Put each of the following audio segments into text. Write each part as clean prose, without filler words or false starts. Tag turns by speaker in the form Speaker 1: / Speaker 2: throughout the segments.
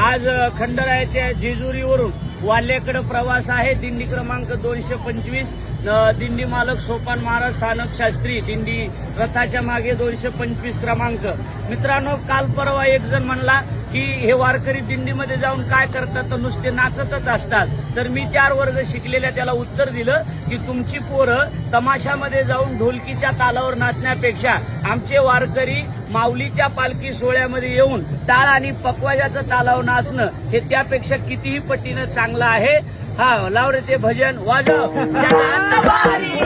Speaker 1: आज खंडरायाच्या जेजुरीवरून वाल्हेकडे प्रवास आहे। दिंडी क्रमांक 225, दिंडी मालक सोपान महाराज सानप शास्त्री, दिंडी रथाच्या मागे 225 क्रमांक। मित्रांनो, काल परवा एक जण म्हणला की हे वारकरी दिंडीमध्ये जाऊन काय करतात, तर नुसते नाचतच असतात। तर मी 4 वर्ग शिकलेल्या त्याला उत्तर दिलं की तुमची पोरं तमाशामध्ये जाऊन ढोलकीच्या तालावर नाचण्यापेक्षा आमचे वारकरी माऊलीच्या पालखी सोहळ्यामध्ये येऊन टाळ आणि पकवाजाच्या तालावर नाचणं हे त्यापेक्षा कितीही पटीनं चांगलं आहे। हा, लाव रे ते भजन वाजव जगात भारी।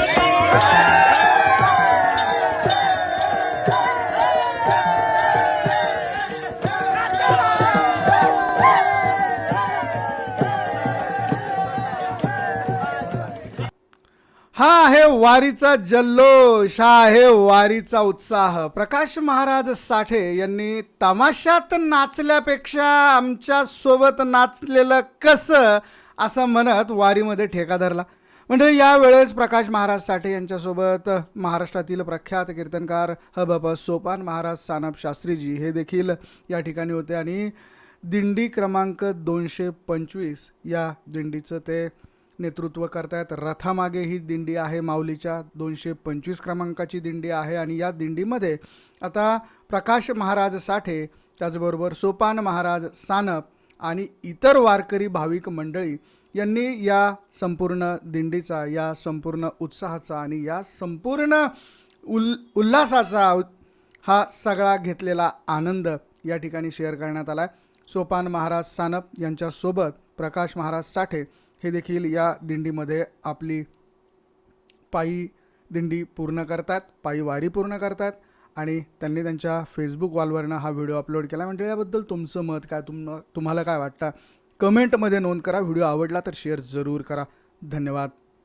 Speaker 2: हा आहे वारीचा जल्लोष, हा आहे वारीचा उत्साह। प्रकाश महाराज साठे यांनी तमाशात नाचल्यापेक्षा आमच्या सोबत नाचलेलं कसं असं म्हणत वारीमध्ये ठेका धरला। म्हणजे यावेळेस प्रकाश महाराज साठे यांच्यासोबत महाराष्ट्रातील प्रख्यात कीर्तनकार हबप सोपान महाराज सानप शास्त्रीजी हे देखील या ठिकाणी होते आणि दिंडी क्रमांक 225 या दिंडीचं ते नेतृत्व करतायत। रथामागे ही दिंडी आहे, माऊलीच्या 225 क्रमांकाची दिंडी आहे आणि या दिंडीमध्ये आता प्रकाश महाराज साठे, त्याचबरोबर सोपान महाराज सानप आणि इतर वारकरी भाविक मंडळी यांनी या संपूर्ण दिंडीचा, या संपूर्ण उत्साहाचा आणि या संपूर्ण उल्हासाचा हा सगळा घेतलेला आनंद या ठिकाणी शेअर करण्यात आला आहे। सोपान महाराज सानप यांच्यासोबत प्रकाश महाराज साठे हे देखील या दिंडीमध्ये आपली पायी दिंडी पूर्ण करतात, पायी वारी पूर्ण करतात आणि त्यांनी त्यांच्या फेसबुक वॉलवरनं हा व्हिडिओ अपलोड केला। म्हणजे याबद्दल तुमचं मत काय, तुम्हाला काय वाटतं कमेंटमध्ये नोंद करा। व्हिडिओ आवडला तर शेअर जरूर करा। धन्यवाद।